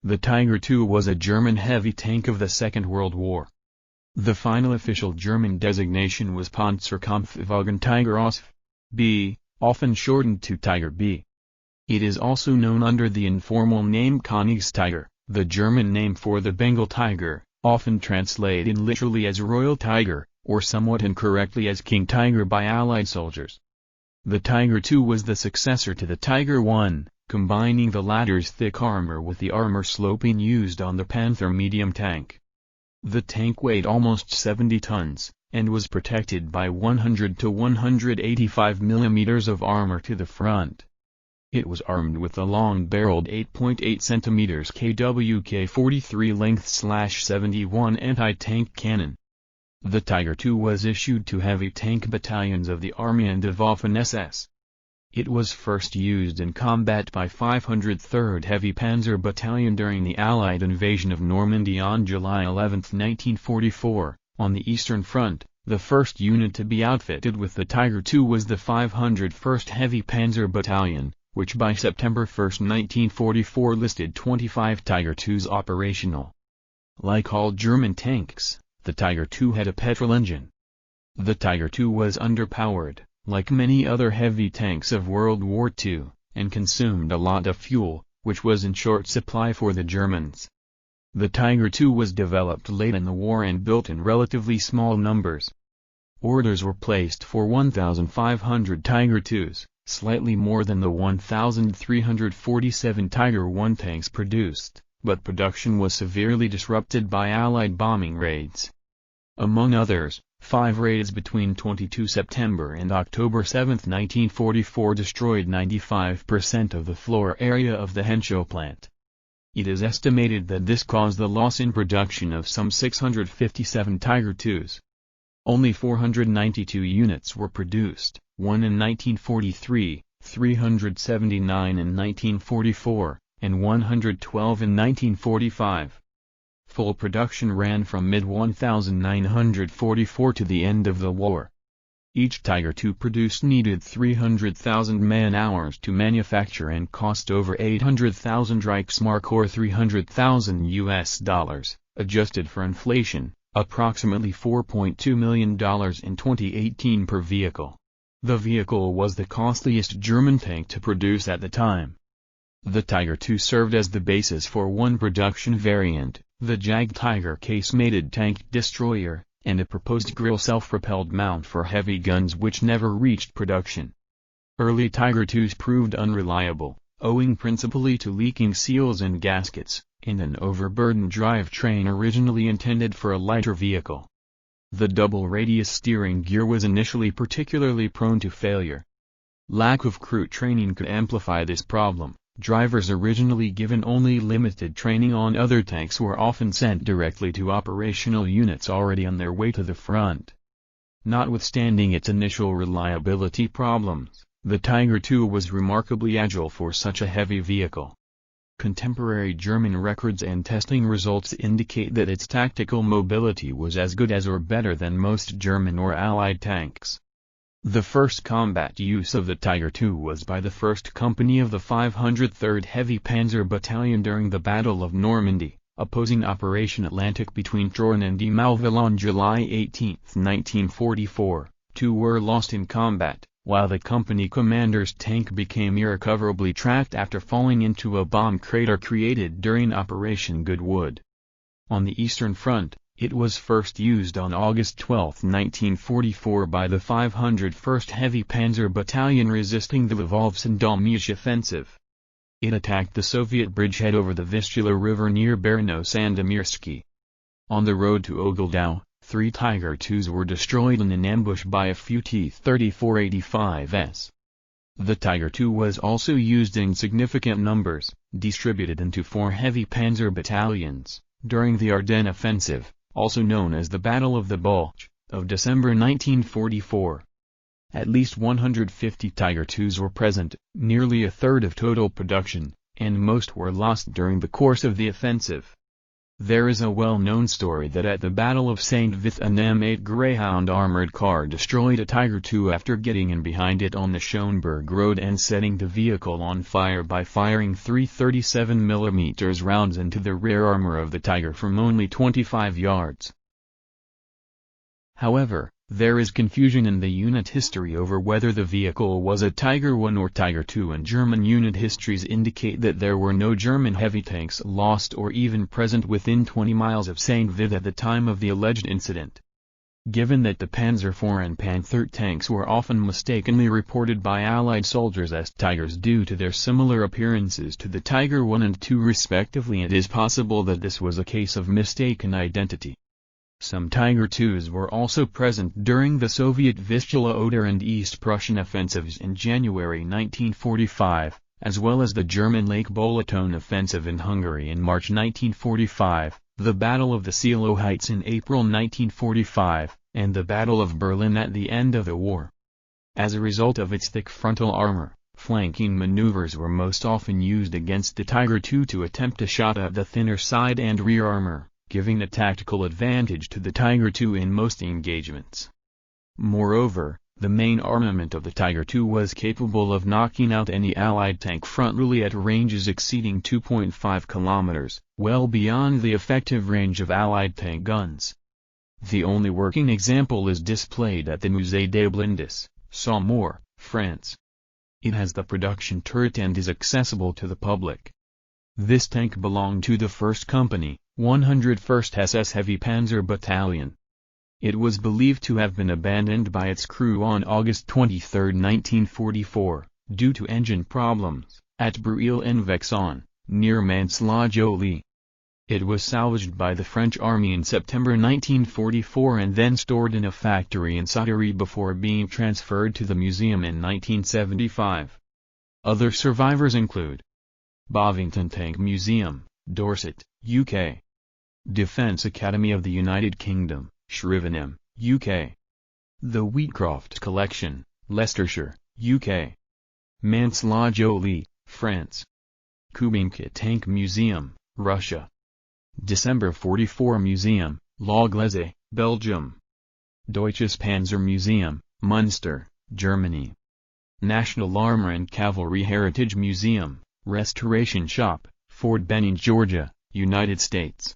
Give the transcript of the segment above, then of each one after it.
The Tiger II was a German heavy tank of the Second World War. The final official German designation was Panzerkampfwagen Tiger Ausf. B, often shortened to Tiger B. It is also known under the informal name Königstiger, the German name for the Bengal tiger, often translated literally as Royal Tiger, or somewhat incorrectly as King Tiger by Allied soldiers. The Tiger II was the successor to the Tiger I, combining the latter's thick armor with the armor sloping used on the Panther medium tank. The tank weighed almost 70 tons, and was protected by 100 to 185 mm of armor to the front. It was armed with a long-barreled 8.8 cm KWK-43 length/71 anti-tank cannon. The Tiger II was issued to heavy tank battalions of the Army and of Waffen-SS. It was first used in combat by 503rd Heavy Panzer Battalion during the Allied invasion of Normandy on July 11, 1944. On the Eastern Front, the first unit to be outfitted with the Tiger II was the 501st Heavy Panzer Battalion, which by September 1, 1944 listed 25 Tiger IIs operational. Like all German tanks, the Tiger II had a petrol engine. The Tiger II was underpowered, like many other heavy tanks of World War II, and consumed a lot of fuel, which was in short supply for the Germans. The Tiger II was developed late in the war and built in relatively small numbers. Orders were placed for 1,500 Tiger IIs, slightly more than the 1,347 Tiger I tanks produced, but production was severely disrupted by Allied bombing raids. Among others, 5 raids between 22 September and October 7, 1944 destroyed 95% of the floor area of the Henshaw plant. It is estimated that this caused the loss in production of some 657 Tiger IIs. Only 492 units were produced, 1 in 1943, 379 in 1944, and 112 in 1945. Full production ran from mid-1944 to the end of the war. Each Tiger II produced needed 300,000 man-hours to manufacture and cost over 800,000 Reichsmark or $300,000, adjusted for inflation, approximately $4.2 million in 2018 per vehicle. The vehicle was the costliest German tank to produce at the time. The Tiger II served as the basis for one production variant, the Jag Tiger case-mated tank destroyer, and a proposed grill self-propelled mount for heavy guns which never reached production. Early Tiger IIs proved unreliable, owing principally to leaking seals and gaskets, and an overburdened drivetrain originally intended for a lighter vehicle. The double-radius steering gear was initially particularly prone to failure. Lack of crew training could amplify this problem. Drivers originally given only limited training on other tanks were often sent directly to operational units already on their way to the front. Notwithstanding its initial reliability problems, the Tiger II was remarkably agile for such a heavy vehicle. Contemporary German records and testing results indicate that its tactical mobility was as good as or better than most German or Allied tanks. The first combat use of the Tiger II was by the 1st Company of the 503rd Heavy Panzer Battalion during the Battle of Normandy, opposing Operation Atlantic between Troarn and Malville on July 18, 1944. 2 were lost in combat, while the company commander's tank became irrecoverably trapped after falling into a bomb crater created during Operation Goodwood. On the Eastern Front, it was first used on August 12, 1944 by the 501st Heavy Panzer Battalion resisting the Lvov-Sandomierz offensive. It attacked the Soviet bridgehead over the Vistula River near Barano-Sandomiersky. On the road to Ogledow, 3 Tiger IIs were destroyed in an ambush by a few T-3485s. The Tiger II was also used in significant numbers, distributed into 4 Heavy Panzer battalions, during the Ardennes Offensive, also known as the Battle of the Bulge, of December 1944. At least 150 Tiger IIs were present, nearly a third of total production, and most were lost during the course of the offensive. There is a well-known story that at the Battle of St. Vith an M8 Greyhound armored car destroyed a Tiger II after getting in behind it on the Schönberg Road and setting the vehicle on fire by firing 3 37mm rounds into the rear armor of the Tiger from only 25 yards. However, there is confusion in the unit history over whether the vehicle was a Tiger I or Tiger II, and German unit histories indicate that there were no German heavy tanks lost or even present within 20 miles of St. Vith at the time of the alleged incident. Given that the Panzer IV and Panther tanks were often mistakenly reported by Allied soldiers as Tigers due to their similar appearances to the Tiger I and II respectively, it is possible that this was a case of mistaken identity. Some Tiger IIs were also present during the Soviet Vistula Oder and East Prussian offensives in January 1945, as well as the German Lake Balaton offensive in Hungary in March 1945, the Battle of the Seelow Heights in April 1945, and the Battle of Berlin at the end of the war. As a result of its thick frontal armor, flanking maneuvers were most often used against the Tiger II to attempt a shot at the thinner side and rear armor, giving a tactical advantage to the Tiger II in most engagements. Moreover, the main armament of the Tiger II was capable of knocking out any Allied tank frontally at ranges exceeding 2.5 kilometers, well beyond the effective range of Allied tank guns. The only working example is displayed at the Musée des Blindes, Saumur, France. It has the production turret and is accessible to the public. This tank belonged to the 1st Company, 101st SS Heavy Panzer Battalion. It was believed to have been abandoned by its crew on August 23, 1944, due to engine problems, at Bruil-en-Vexin, near Mantes-la-Jolie. It was salvaged by the French Army in September 1944 and then stored in a factory in Sudbury before being transferred to the museum in 1975. Other survivors include Bovington Tank Museum, Dorset, UK. Defence Academy of the United Kingdom, Shrivenham, UK. The Wheatcroft Collection, Leicestershire, UK. Mantes-la-Jolie, France. Kubinka Tank Museum, Russia. December 44 Museum, La Glaise, Belgium. Deutsches Panzer Museum, Munster, Germany. National Armor and Cavalry Heritage Museum, Restoration Shop, Fort Benning, Georgia, United States.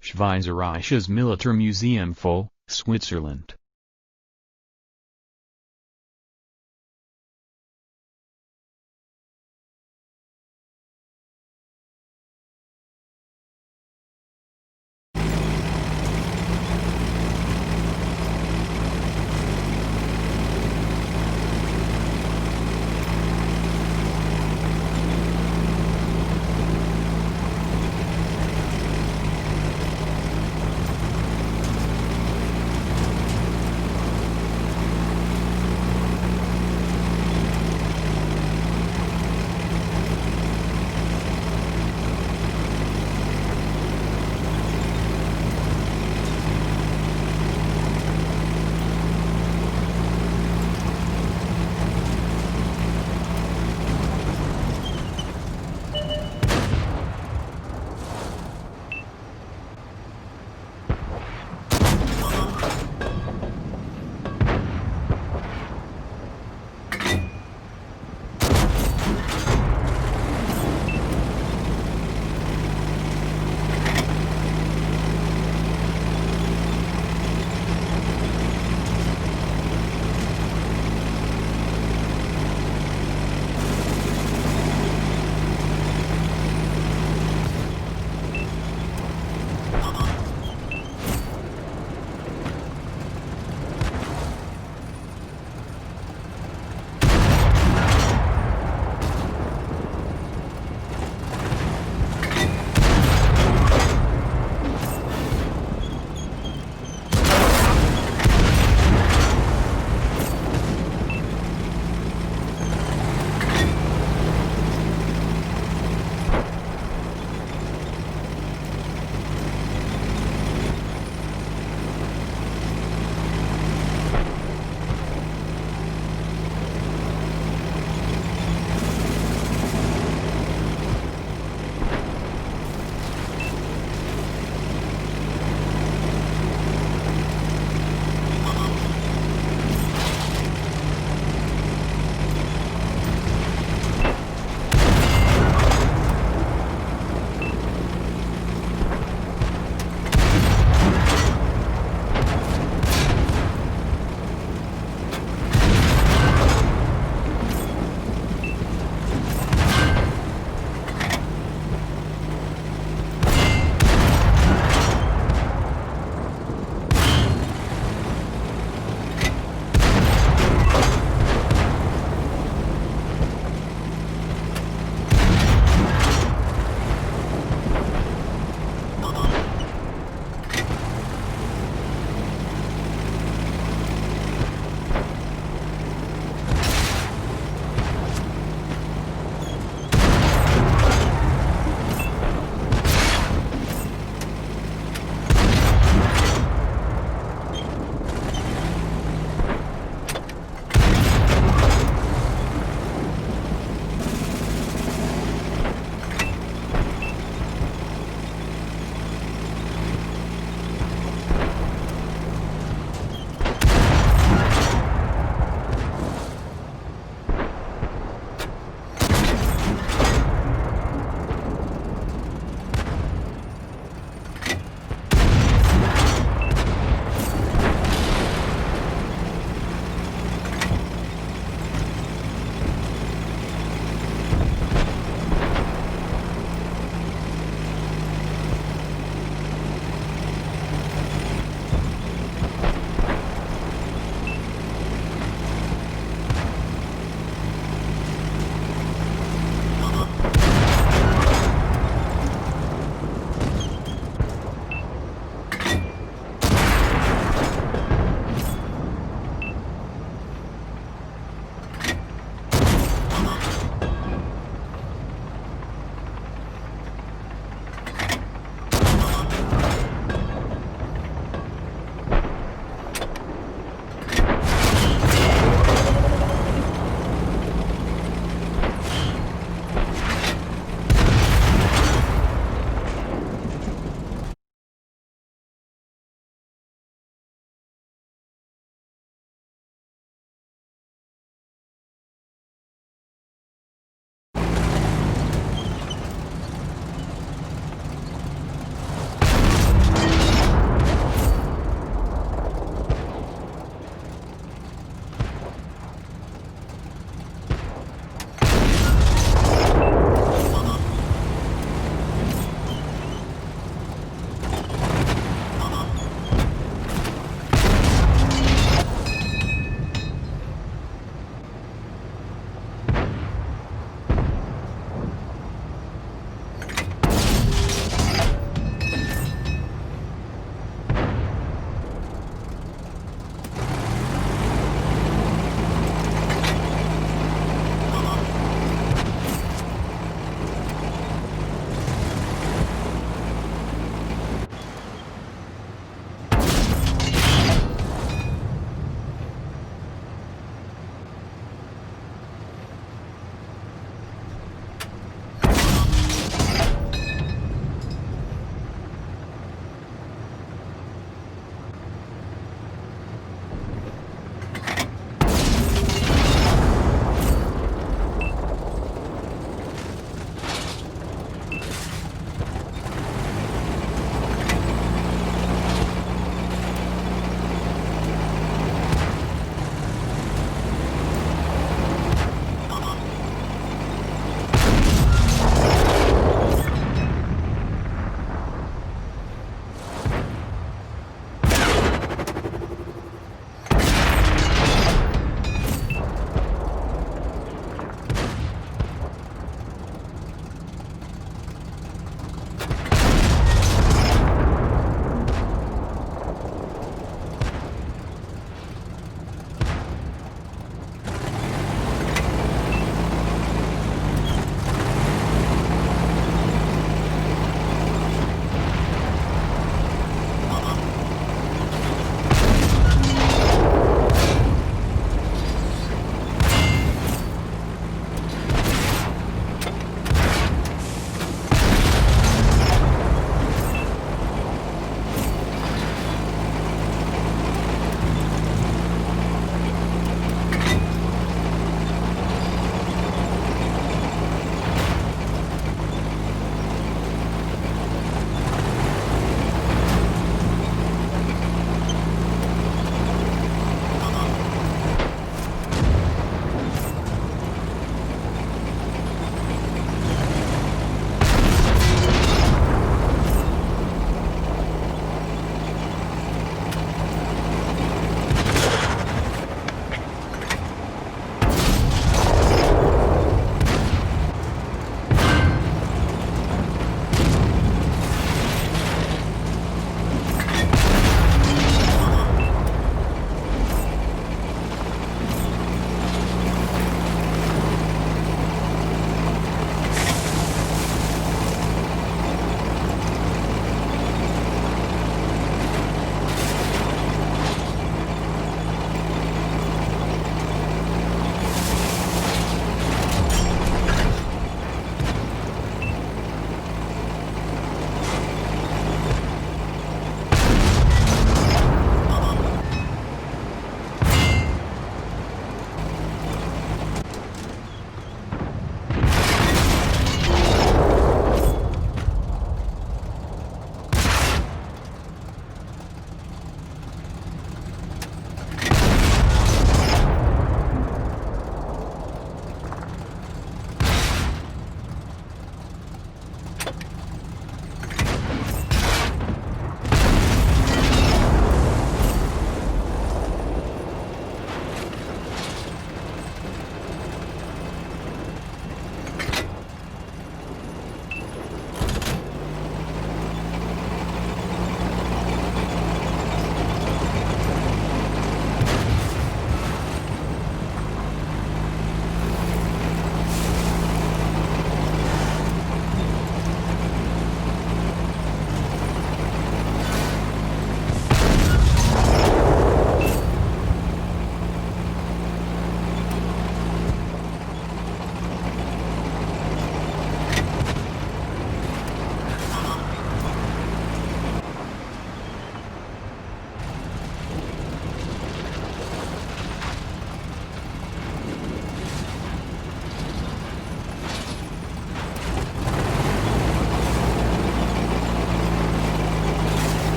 Schweizerisches Militärmuseum Full, Switzerland.